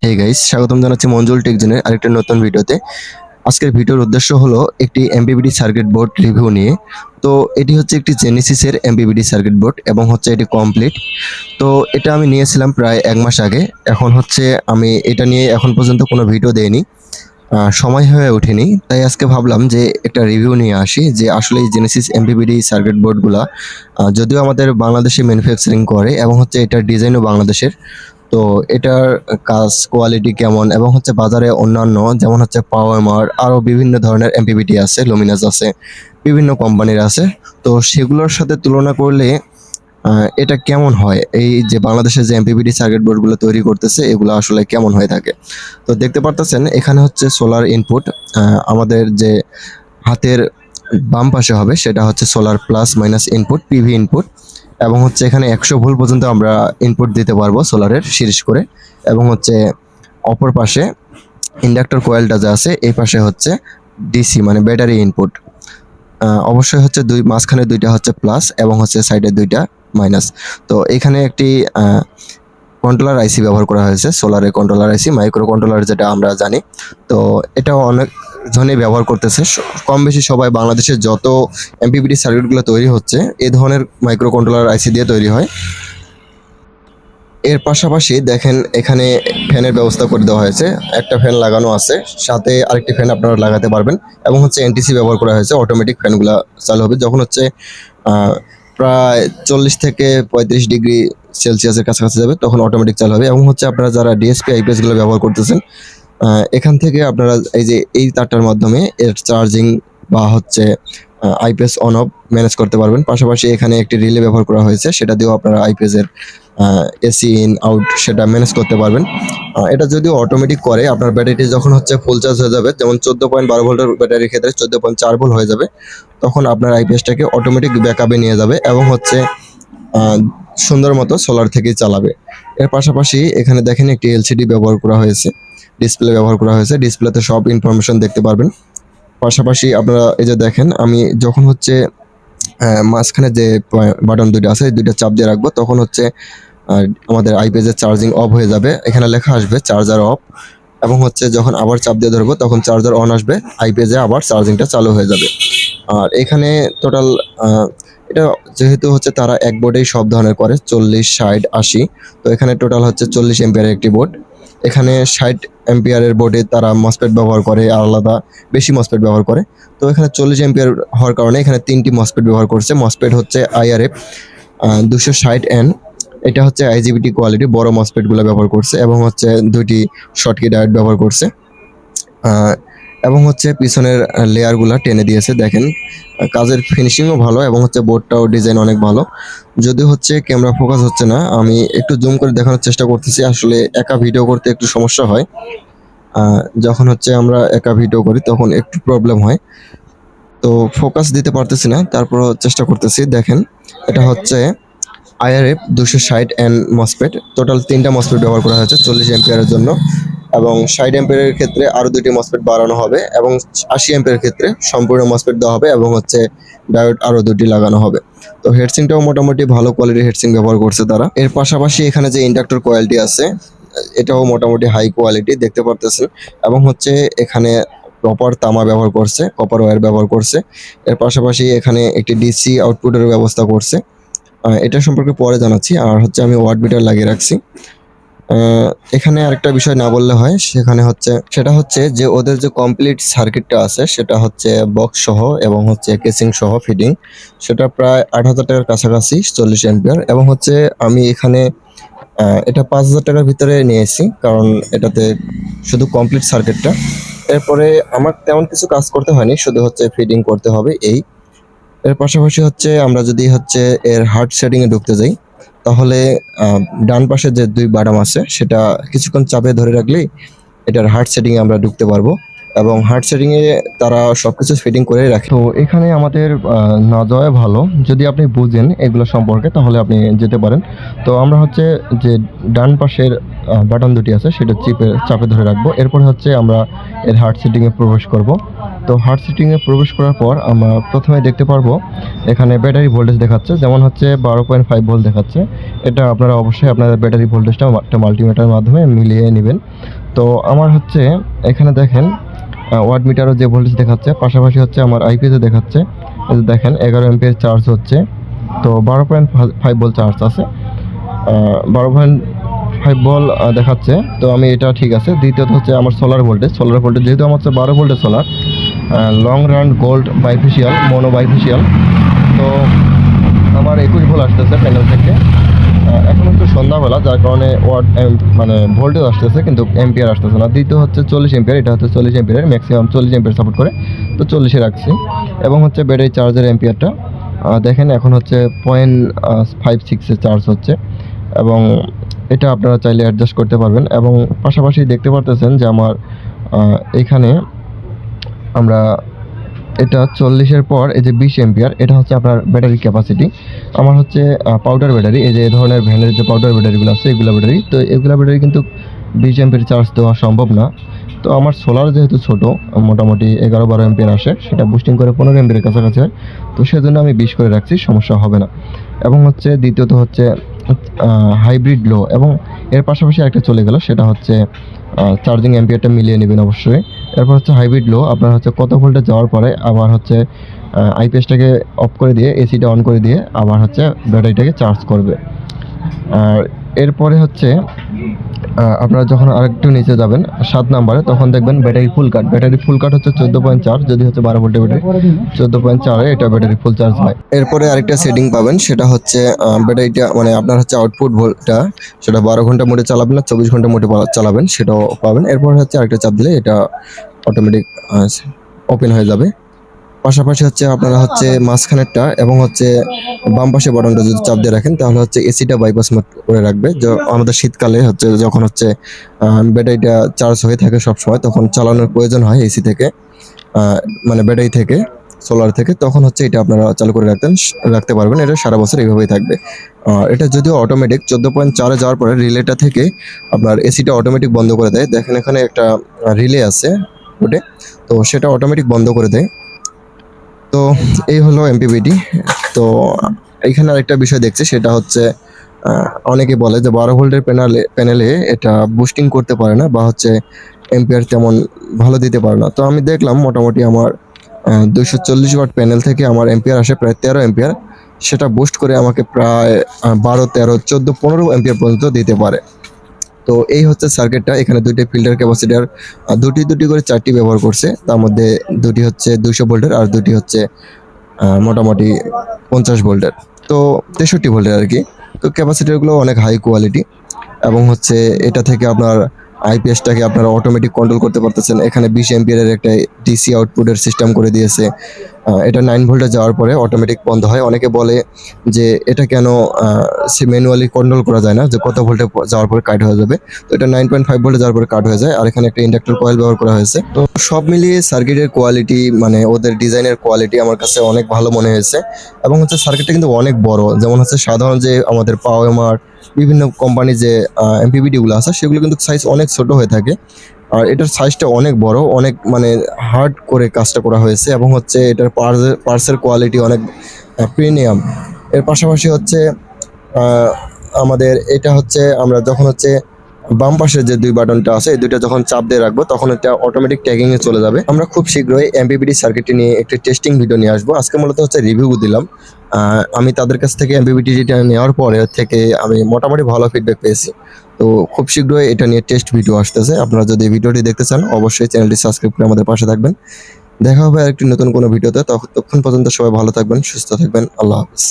Hey guys, স্বাগতম জানাচ্ছি মঞ্জুল টেকজনের আরেকটা নতুন ভিডিওতে। আজকের ভিডিওর উদ্দেশ্য হলো একটি এমপিপিটি সার্কিট বোর্ড রিভিউ নিয়ে। তো এটি হচ্ছে একটি জেনেসিসের এমপিপিটি সার্কিট বোর্ড এবং হচ্ছে এটি কমপ্লিট। তো এটা আমি নিয়েছিলাম প্রায় 1 মাস আগে। এখন হচ্ছে আমি এটা নিয়ে এখন পর্যন্ত কোনো ভিডিও দেইনি, সময় হয়ে ওঠেনি। তাই আজকে ভাবলাম যে একটা রিভিউ নিয়ে আসি যে আসলে এই জেনেসিস এমপিপিটি সার্কিট বোর্ডগুলা যদিও আমাদের বাংলাদেশে ম্যানুফ্যাকচারিং করে এবং হচ্ছে এটার ডিজাইনও বাংলাদেশের। তো এটার কাজ কোয়ালিটি কেমন এবং হচ্ছে বাজারে অন্যান্য যেমন হচ্ছে পাওয়ার আরও বিভিন্ন ধরনের এমপিপিটি আছে, লুমিনাস আছে, বিভিন্ন কোম্পানির আছে। তো সেগুলোর সাথে তুলনা করলে এটা কেমন হয়, এই যে বাংলাদেশের যে এমপিপিটি সার্কিট বোর্ডগুলো তৈরি করতেছে এগুলো আসলে কেমন হয়ে থাকে। তো দেখতে পারতেছেন এখানে হচ্ছে সোলার ইনপুট। আমাদের যে হাতের বাম পাশে হবে সেটা হচ্ছে solar plus minus input, PV input. এবং হচ্ছে এখানে 100 ভোল্ট পর্যন্ত আমরা ইনপুট দিতে পারবো সোলারের সিরিজ করে। এবং হচ্ছে অপর পাশে ইন্ডাক্টর কয়েলটা যা আছে এই পাশে হচ্ছে ডিসি মানে ব্যাটারি ইনপুট। অবশ্যই হচ্ছে মাঝখানে দুইটা হচ্ছে প্লাস এবং হচ্ছে সাইডে দুইটা মাইনাস। তো এখানে একটি কন্ট্রোলার আইসি ব্যবহার করা হয়েছে, সোলারের কন্ট্রোলার আইসি, মাইক্রো কন্ট্রোলার যেটা আমরা জানি। তো এটাও অনেক জনই ব্যবহার করতেছে, কম বেশি সবাই। বাংলাদেশের যত এমপিপিটি সার্কিটগুলো তৈরি হচ্ছে এই ধরনের মাইক্রো কন্ট্রোলার আইসি দিয়ে তৈরি হয়। এর পাশাপাশি দেখেন এখানে ফ্যানের ব্যবস্থা করে দেওয়া হয়েছে, একটা ফ্যান লাগানো আছে, সাথে আরেকটি ফ্যান আপনারা লাগাতে পারবেন। এবং হচ্ছে এনটিসি ব্যবহার করা হয়েছে, অটোমেটিক ফ্যানগুলো চালু হবে যখন হচ্ছে প্রায় 40 থেকে 35 ডিগ্রি সেলসিয়াসের কাছাকাছি যাবে, তখন অটোমেটিক চালু হবে। এবং হচ্ছে আপনারা যারা ডিএসপি আইপিএসগুলো ব্যবহার করতেছেন, এখান থেকে আপনারা এই যে এই তারটার মাধ্যমে এর চার্জিং বা হচ্ছে আইপিএস অন অফ ম্যানেজ করতে পারবেন। পাশাপাশি এখানে একটি রিলে ব্যবহার করা হয়েছে, সেটা দিয়েও আপনারা আইপিএস এর এসি ইন আউট সেটা ম্যানেজ করতে পারবেন। এটা যদিও অটোমেটিক করে, আপনার ব্যাটারিটি যখন হচ্ছে ফুল চার্জ হয়ে যাবে, যেমন 14.12 ভোল্টের ব্যাটারির ক্ষেত্রে 14.4 ভোল্ট হয়ে যাবে, তখন আপনার আইপিএসটাকে অটোমেটিক ব্যাকআপে নিয়ে যাবে এবং হচ্ছে সুন্দর মতো সোলার থেকেই চালাবে। এর পাশাপাশি এখানে দেখেন একটি এলসিডি ব্যবহার করা হয়েছে, ডিসপ্লে ব্যবহার করা হয়েছে, ডিসপ্লেতে সব ইনফরমেশন দেখতে পারবেন। পাশাপাশি আপনারা এই যে দেখেন, আমি যখন হচ্ছে মাঝখানে যে বাটন দুইটা আছে এই দুইটা চাপ দিয়ে রাখবো, তখন হচ্ছে আমাদের আইপিএসের চার্জিং অফ হয়ে যাবে, এখানে লেখা আসবে চার্জার অফ। এবং হচ্ছে যখন আবার চাপ দিয়ে ধরবো তখন চার্জার অন আসবে, আইপিএসে আবার চার্জিংটা চালু হয়ে যাবে। আর এখানে টোটাল এটা যেহেতু হচ্ছে তারা এক বোর্ডেই সব ধরনের করে, 40, 60, 80। তো এখানে টোটাল হচ্ছে 40 এম্পিয়ারের একটি বোর্ড। এখানে 60 এম্পিয়ারের বোর্ডে তারা মসপেট ব্যবহার করে, আর আলাদা বেশি মসপেট ব্যবহার করে। তো এখানে 40 এম্পিয়ার হওয়ার কারণে এখানে 3টি মসপেট ব্যবহার করছে। মসপেট হচ্ছে আইআরএফ 260N, এটা হচ্ছে আইজিবিটি কোয়ালিটি বড় মসপেটগুলো ব্যবহার করছে। এবং হচ্ছে 2টি শর্টকি ডায়োড ব্যবহার করছে। এবং হচ্ছে পিছনের লেয়ারগুলো টেনে দিয়েছে, দেখেন কাজের ফিনিশিংও ভালো এবং হচ্ছে বোর্ডটাও ডিজাইন অনেক ভালো। যদি হচ্ছে ক্যামেরা ফোকাস হচ্ছে না, আমি একটু জুম করে দেখানোর চেষ্টা করতেছি। আসলে একা ভিডিও করতে একটু সমস্যা হয়, যখন হচ্ছে আমরা একা ভিডিও করি তখন একটু প্রবলেম হয়। তো ফোকাস দিতে পারতেছি না, তারপরও চেষ্টা করতেছি। দেখেন এটা হচ্ছে আইআরএফ 260N মসপেট, টোটাল 3টা মসপেট ব্যবহার করা হয়েছে 40 এম্পিয়ারের জন্য। এবং 60 এম্পিয়ারের ক্ষেত্রে আরও 2টি মসপেট বাড়ানো হবে এবং 80 এম্পিয়ারের ক্ষেত্রে সম্পূর্ণ মসপেট দেওয়া হবে এবং হচ্ছে ডায়োড আরও 2টি লাগানো হবে। তো হেডসিংটাও মোটামুটি ভালো কোয়ালিটির হেডসিং ব্যবহার করছে তারা। এর পাশাপাশি এখানে যে ইন্ডাক্টর কয়েলটি আছে এটাও মোটামুটি হাই কোয়ালিটি দেখতে পারতেছেন। এবং হচ্ছে এখানে প্রপার তামা ব্যবহার করছে, কপার ওয়্যার ব্যবহার করছে। এর পাশাপাশি এখানে একটি ডিসি আউটপুটের ব্যবস্থা করছে, এটা সম্পর্কে পরে জানাচ্ছি। আর হচ্ছে আমি ওয়াট মিটার লাগিয়ে রাখছি। এখানে আরেকটা বিষয় না বললে হয়, সেটা হচ্ছে যে ওদের যে কমপ্লিট সার্কিটটা আছে সেটা হচ্ছে বক্স সহ এবং হচ্ছে কেসিং সহ ফিটিং, সেটা প্রায় 8,000 টাকার কাছাকাছি, 40 এম্পিয়ার। এবং হচ্ছে আমি এখানে এটা 5,000 টাকার ভিতরে নিয়েছি, কারণ এটাতে শুধু কমপ্লিট সার্কিটটা। এরপরে আমার তেমন কিছু কাজ করতে হয়নি, শুধু হচ্ছে ফিটিং করতে হবে এই। এর পাশাপাশি হচ্ছে আমরা যদি হচ্ছে এর হার্ড সেটিংয়ে ঢুকতে যাই, তাহলে ডান পাশে যে 2 বাটন আছে সেটা কিছুক্ষণ চাপে ধরে রাখলেই এটার হার্ড সেটিংয়ে আমরা ঢুকতে পারবো। এবং হার্ড সেটিংয়ে তারা সব কিছু ফিটিং করে রাখে। তো এখানে আমাদের না যাওয়াই ভালো। যদি আপনি বুঝেন এগুলো সম্পর্কে তাহলে আপনি যেতে পারেন। তো আমরা হচ্ছে যে ডান পাশের বাটন দুটি আছে সেটা চাপে ধরে রাখবো। এরপরে হচ্ছে আমরা এর হার্ড সেটিংয়ে প্রবেশ করব। তো হার্ড সেটিংয়ে প্রবেশ করার পর আমরা প্রথমে দেখতে পারবো এখানে ব্যাটারি ভোল্টেজ দেখাচ্ছে, যেমন হচ্ছে 12.5 ভোল্ট দেখাচ্ছে। এটা আপনারা অবশ্যই আপনাদের ব্যাটারি ভোল্টেজটা একটা মাল্টিমিটারের মাধ্যমে মিলিয়ে নেবেন। তো আমার হচ্ছে এখানে দেখেন ওয়াট মিটারও যে ভোল্টেজ দেখাচ্ছে, পাশাপাশি হচ্ছে আমার আইপিএসে দেখাচ্ছে। এই যে দেখেন 11 এম্পিয়ার চার্জ হচ্ছে। তো 12.5 ভোল্ট চার্জ আছে, 12.5 ভোল্ট দেখাচ্ছে। তো আমি এটা ঠিক আছে। দ্বিতীয়ত হচ্ছে আমার সোলার ভোল্টেজ যেহেতু আমার হচ্ছে 12 ভোল্টের solar, long run gold bifacial mono bifacial. তো আমার 21 ভোল্ট আসতেছে প্যানেল থেকে। এখন একটু সন্ধ্যাবেলা, যার কারণে মানে ভোল্টেজ আসতেছে কিন্তু এম্পিয়ার আসতেছে না। দ্বিতীয় হচ্ছে 40 এম্পিয়ার, এটা হচ্ছে 40 এম্পিয়ার, ম্যাক্সিমাম 40 এম্পিয়ার সাপোর্ট করে, তো 40-এ রাখছি। এবং হচ্ছে ব্যাটারি চার্জের এম্পিয়ারটা দেখেন এখন হচ্ছে 0.56-এ চার্জ হচ্ছে। এবং এটা আপনারা চাইলে অ্যাডজাস্ট করতে পারবেন। এবং পাশাপাশি দেখতে পারতেছেন যে আমার এখানে আমরা এটা 40-এর পর এই যে 20 এম্পিয়ার, এটা হচ্ছে আপনার ব্যাটারি ক্যাপাসিটি। আমার হচ্ছে পাউডার ব্যাটারি, এই যে এই ধরনের ভ্যানের যে পাউডার ব্যাটারিগুলো আছে এগুলো ব্যাটারি। তো এগুলো ব্যাটারি কিন্তু 20 এম্পিয়ার চার্জ দেওয়া সম্ভব না। তো আমার সোলার যেহেতু ছোট, মোটামুটি 11-12 এম্পিয়ার আসে, সেটা বুস্টিং করে 15 এম্পিয়ারের কাছাকাছি হয়। তো সেজন্য আমি 20 করে রাখছি, সমস্যা হবে না। এবং হচ্ছে দ্বিতীয়ত হচ্ছে হাইব্রিড লো, এবং এর পাশাপাশি একটা চলে গেল, সেটা হচ্ছে চার্জিং এম্পিয়ারটা মিলিয়ে নেবেন অবশ্যই। এরপর হচ্ছে হাইব্রিড লো, আপনার হচ্ছে কত ভোল্টে যাওয়ার পরে আবার হচ্ছে আইপিএসটাকে অফ করে দিয়ে এসিটা অন করে দিয়ে আবার হচ্ছে ব্যাটারিটাকে চার্জ করবে। আর এরপরে হচ্ছে আপনারা যখন আরেকটু নিচে যাবেন 7 নাম্বারে, তখন দেখবেন ব্যাটারি ফুল কাট হচ্ছে 14.4, যদি হচ্ছে 12 ভোল্টের ব্যাটারি 14.4-এ এটা ব্যাটারি ফুল চার্জ হয়। এরপরে আরেকটা সেটিং পাবেন, সেটা হচ্ছে ব্যাটারিটা মানে আপনার হচ্ছে আউটপুট ভোল্টটা, সেটা 12 ঘন্টা মোডে চালাবেন না 24 ঘন্টা মোডে চালাবেন সেটাও পাবেন। এরপর হচ্ছে আরেকটা চাপ দিলে এটা অটোমেটিক ওপেন হয়ে যাবে। পাশাপাশি হচ্ছে আপনারা হচ্ছে মাঝখানেরটা এবং হচ্ছে বাম পাশে বাটনটা যদি চাপ দিয়ে রাখেন তাহলে হচ্ছে এসিটা বাইপাস মোড করে রাখবে। আমাদের শীতকালে হচ্ছে যখন হচ্ছে ব্যাটারিটা চার্জ হয়ে থাকে সব সময়, তখন চালানোর প্রয়োজন হয় এসি থেকে, মানে ব্যাটারি থেকে, সোলার থেকে, তখন হচ্ছে এটা আপনারা চালু করে রাখতে পারবেন। এটা সারা বছর এইভাবেই থাকবে। এটা যদিও অটোমেটিক 14.4-এ যাওয়ার পরে রিলেটা থেকে আপনার এসিটা অটোমেটিক বন্ধ করে দেয়। দেখেন এখানে একটা রিলে আছে ওটে, তো সেটা অটোমেটিক বন্ধ করে দেয়। তো এই হলো এমপিপিটি। তো এইখানে আরেকটা বিষয় দেখছি, সেটা হচ্ছে অনেকে বলে যে 12 ভোল্টের প্যানেলে এটা বুস্টিং করতে পারে না, বা হচ্ছে এম্পিয়ার তেমন ভালো দিতে পারে না। তো আমি দেখলাম মোটামুটি আমার 240 ওয়াট প্যানেল থেকে আমার এম্পিয়ার আসে প্রায় 13 এম্পিয়ার, সেটা বুস্ট করে আমাকে প্রায় 12, 13, 14, 15 এম্পিয়ার পর্যন্ত দিতে পারে। তো এই হচ্ছে সার্কিটটা। এখানে দুইটি ফিল্টার ক্যাপাসিটার দুটি করে 4টি ব্যবহার করছে, তার মধ্যে দুটি হচ্ছে 200 ভোল্টের আর দুটি হচ্ছে মোটামুটি 50 ভোল্টের, তো 63 ভোল্টের আর কি। তো ক্যাপাসিটারগুলো অনেক হাই কোয়ালিটি, এবং হচ্ছে এটা থেকে আপনার আইপিএসটাকে আপনারা অটোমেটিক কন্ট্রোল করতে পারতেছেন। এখানে 20 এম্পিয়ারের একটা ডিসি আউটপুটের সিস্টেম করে দিয়েছে। এটা 9 ভোল্টে যাওয়ার পরে অটোমেটিক বন্ধ হয়। অনেকে বলে যে এটা কেন সে ম্যানুয়ালি কন্ট্রোল করা যায় না, যে কত ভোল্টে যাওয়ার পরে কাট হয়ে যাবে। তো এটা 9.5 ভোল্টে যাওয়ার পরে কাট হয়ে যায়। আর এখানে একটা ইন্ডাক্টর কয়েল ব্যবহার করা হয়েছে। তো সব মিলিয়ে সার্কিটের কোয়ালিটি, মানে ওদের ডিজাইনের কোয়ালিটি আমার কাছে অনেক ভালো মনে হয়েছে। এবং হচ্ছে সার্কিটটা কিন্তু অনেক বড়, যেমন হচ্ছে সাধারণ যে আমাদের পাওয়ার বিভিন্ন কোম্পানি যে এমপিপিটিগুলো আছে সেগুলো কিন্তু সাইজ অনেক ছোট হয়ে থাকে, আর এটার সাইজটা অনেক বড়, অনেক মানে হার্ড করে কাজটা করা হয়েছে। এবং হচ্ছে এটার পার্টসের কোয়ালিটি অনেক প্রিমিয়াম। এর পাশাপাশি হচ্ছে আমাদের এটা হচ্ছে আমরা যখন হচ্ছে বাম পাশের যে দুই বাটনটা আছে এই দুইটা যখন চাপ দিয়ে রাখবো তখন এটা অটোমেটিক ট্যাগিংয়ে চলে যাবে। আমরা খুব শীঘ্রই এমপিপিটি সার্কিটটি নিয়ে একটি টেস্টিং ভিডিও নিয়ে আসবো। আজকে মূলত হচ্ছে রিভিউ দিলাম। আমি তাদের কাছ থেকে এমপিপিটিটা নেওয়ার পরে থেকে আমি মোটামুটি ভালো ফিডব্যাক পেয়েছি। তো খুব শীঘ্রই এটা নিয়ে টেস্ট ভিডিও আসতেছে। আপনারা যদি ভিডিওটি দেখতে চান অবশ্যই চ্যানেলটি সাবস্ক্রাইব করে আমাদের পাশে থাকবেন। দেখা হবে আরেকটি নতুন কোনো ভিডিওতে। ততক্ষণ পর্যন্ত সবাই ভালো থাকবেন, সুস্থ থাকবেন। আল্লাহ হাফেজ।